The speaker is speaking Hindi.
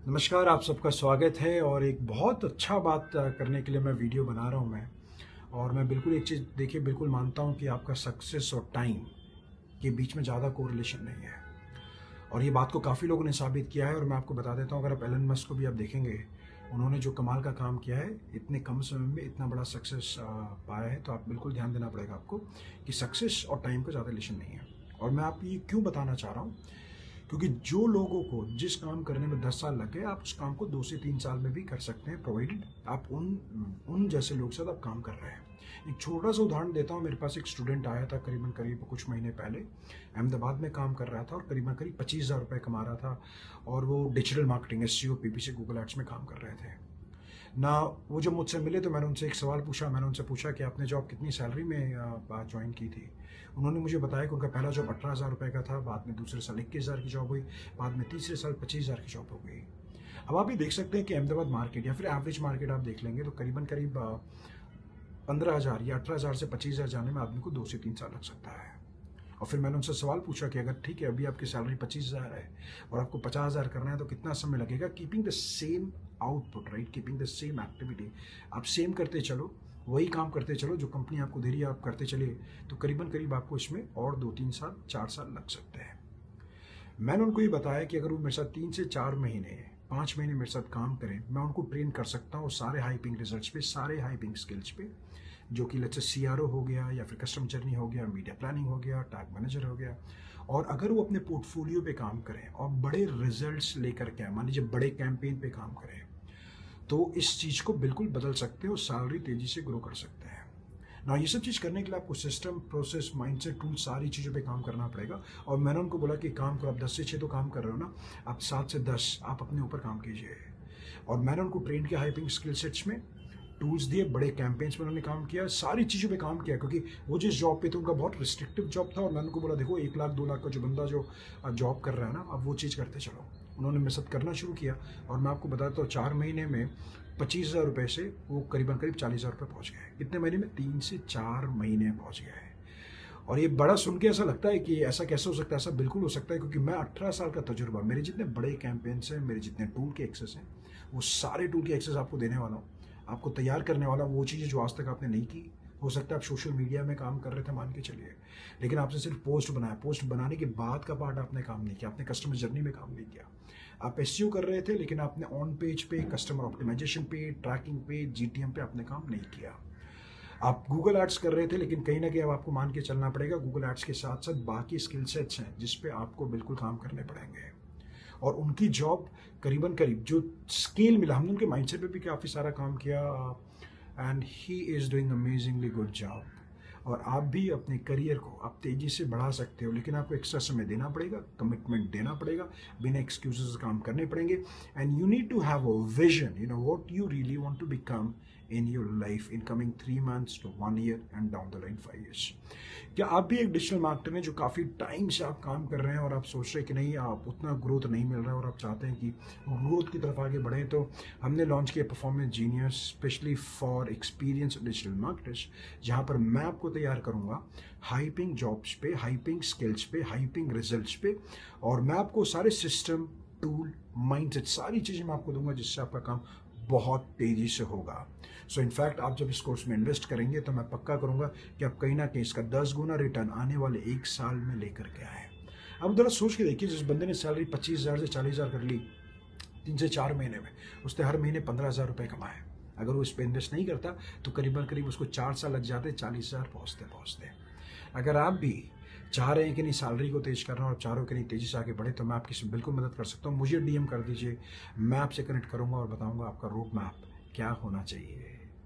नमस्कार, आप सबका स्वागत है और एक बहुत अच्छा बात करने के लिए मैं वीडियो बना रहा हूँ और मैं बिल्कुल एक चीज़ देखिए बिल्कुल मानता हूँ कि आपका सक्सेस और टाइम के बीच में ज़्यादा कोरिलेशन नहीं है। और ये बात को काफ़ी लोगों ने साबित किया है और मैं आपको बता देता हूँ, अगर आप एलन मस्क को भी आप देखेंगे, उन्होंने जो कमाल का काम किया है, इतने कम समय में इतना बड़ा सक्सेस पाया है, तो आप बिल्कुल ध्यान देना पड़ेगा आपको कि सक्सेस और टाइम का ज़्यादा रिलेशन नहीं है। और मैं आप ये क्यों बताना चाह रहा हूँ, क्योंकि जो लोगों को जिस काम करने में 10 साल लग गए, आप उस काम को 2 से 3 साल में भी कर सकते हैं, प्रोवाइडेड आप उन जैसे लोग के साथ आप काम कर रहे हैं। एक छोटा सा उदाहरण देता हूँ। मेरे पास एक स्टूडेंट आया था करीब कुछ महीने पहले, अहमदाबाद में काम कर रहा था और करीब 25,000 रुपये कमा रहा था। और वो digital marketing, SEO, PPC, Google ads में काम कर रहे थे ना। वो जब मुझसे मिले तो मैंने उनसे एक सवाल पूछा। मैंने उनसे पूछा कि आपने जॉब कितनी सैलरी में ज्वाइन की थी। उन्होंने मुझे बताया कि उनका पहला जॉब 18,000 रुपये का था, बाद में दूसरे साल 21,000 की जॉब हुई, बाद में तीसरे साल 25,000 की जॉब हो गई। अब आप ये देख सकते हैं कि अहमदाबाद मार्केट या फिर एवरेज मार्केट आप देख लेंगे तो करीब 15,000 या 18,000 से 25,000 जाने में आदमी को 2 से 3 साल लग सकता है। और फिर मैंने उनसे सवाल पूछा कि अगर ठीक है, अभी आपकी सैलरी 25,000 है और आपको 50,000 करना है तो कितना समय लगेगा, keeping the same output, right, keeping the same activity. आप सेम करते चलो, वही काम करते चलो जो कंपनी आपको दे रही है, आप करते चलिए, तो करीब आपको इसमें और 2-3 साल 4 साल लग सकते हैं। मैंने उनको ये बताया कि अगर वो मेरे साथ 3 से 4 महीने 5 महीने मेरे साथ काम करें, मैं उनको ट्रेन कर सकता हूँ सारे हाइपिंग रिजल्ट्स पे, सारे हाइपिंग स्किल्स पे, जो कि लेट्स से CRO हो गया या फिर कस्टमर जर्नी हो गया, मीडिया प्लानिंग हो गया, टैग मैनेजर हो गया। और अगर वो अपने पोर्टफोलियो पे काम करें और बड़े रिजल्ट्स लेकर के, मान लीजिए बड़े कैंपेन पे काम करें, तो इस चीज़ को बिल्कुल बदल सकते हैं और सैलरी तेज़ी से ग्रो कर सकते हैं ना। ये सब चीज़ करने के लिए आपको सिस्टम, प्रोसेस, माइंडसेट, टूल, सारी चीज़ों पे काम करना पड़ेगा। और मैंने उनको बोला कि काम करो, आप 10 से 6 तो काम कर रहे हो ना, आप 7 से 10 आप अपने ऊपर काम कीजिए। और मैंने उनको ट्रेन किया हाइपिंग स्किल सेट्स में, टूल्स दिए, बड़े कैंपेन्स में उन्होंने काम किया, सारी चीज़ों पे काम किया, क्योंकि वो जिस जॉब पे थे उनका बहुत रिस्ट्रिक्टिव जॉब था। और मैंने उनको बोला, देखो 1 लाख 2 लाख का जो बंदा जो जॉब कर रहा है ना, अब वो चीज़ करते चलो। उन्होंने मेरे साथ करना शुरू किया और मैं आपको बताता हूँ 4 महीने में 25,000 रुपये से वो करीब 40,000 रुपये पहुँच गए। कितने महीने में? 3 से 4 महीने पहुँच गए। और ये बड़ा सुन के ऐसा लगता है कि ऐसा कैसे हो सकता है। ऐसा बिल्कुल हो सकता है, क्योंकि मैं 18 साल का तजुर्बा, मेरे जितने बड़े कैंपेन्स हैं, मेरे जितने टूल के एक्सेस हैं, वो सारे टूल के एक्सेस आपको देने वाला हूँ, आपको तैयार करने वाला वो चीज़ें जो आज तक आपने नहीं की। हो सकता है आप सोशल मीडिया में काम कर रहे थे, मान के चलिए, लेकिन आपने सिर्फ पोस्ट बनाया, पोस्ट बनाने के बाद का पार्ट आपने काम नहीं किया, आपने कस्टमर जर्नी में काम नहीं किया। आप SEO कर रहे थे, लेकिन आपने ऑन पेज पे, कस्टमर ऑप्टिमाइजेशन पे, ट्रैकिंग पे, GTM पे आपने काम नहीं किया। आप गूगल एड्स कर रहे थे, लेकिन कहीं ना कहीं अब आपको मान के चलना पड़ेगा, गूगल एड्स के साथ साथ बाकी स्किल सेट्स हैं जिस पे आपको बिल्कुल काम करने पड़ेंगे। और उनकी जॉब करीब जो स्केल मिला, हमने उनके माइंडसेट पे भी काफ़ी सारा काम किया, and he is doing amazingly good job. और आप भी अपने करियर को आप तेज़ी से बढ़ा सकते हो, लेकिन आपको एक्स्ट्रा समय देना पड़ेगा, कमिटमेंट देना पड़ेगा, बिना एक्सक्यूजेस काम करने पड़ेंगे। And you need to have a vision, what you really want to become in your life in coming 3 months to 1 year and down the line 5 years। क्या आप भी एक डिजिटल मार्केटर हैं जो काफ़ी टाइम से आप काम कर रहे हैं और आप सोच रहे हैं कि नहीं, आप उतना ग्रोथ नहीं मिल रहा है और आप चाहते हैं कि ग्रोथ की तरफ आगे बढ़ें, तो हमने लॉन्च किया performance genius, specially for experience digital marketers, जहाँ पर मैं आपको तैयार करूँगा हाइपिंग जॉब्स पे, हाइपिंग स्किल्स पे, हाइपिंग रिजल्ट्स पे। और मैं आपको सारे सिस्टम, टूल, माइंडसेट, सारी चीज़ें मैं आपको दूंगा जिससे आपका काम बहुत तेज़ी से होगा। सो इनफैक्ट आप जब इस कोर्स में इन्वेस्ट करेंगे तो मैं पक्का करूंगा कि आप कहीं ना कहीं इसका 10 गुना रिटर्न आने वाले 1 साल में लेकर के आए। अब जरा सोच के देखिए, जिस बंदे ने सैलरी 25,000 से 40,000 कर ली 3 से 4 महीने में, उसने हर महीने 15,000 रुपये कमाए। अगर वो इस पर इन्वेस्ट नहीं करता तो करीब उसको 4 साल लग जाते 40,000 पहुँचते पहुँचते। अगर आप भी चाह रहे हैं कि नहीं सैलरी को तेज करना और चाह रहे हो कि नहीं तेज़ी से आगे बढ़े, तो मैं आपकी बिल्कुल मदद कर सकता हूँ। मुझे DM कर दीजिए, मैं आपसे कनेक्ट करूँगा और बताऊँगा आपका रोड मैप क्या होना चाहिए।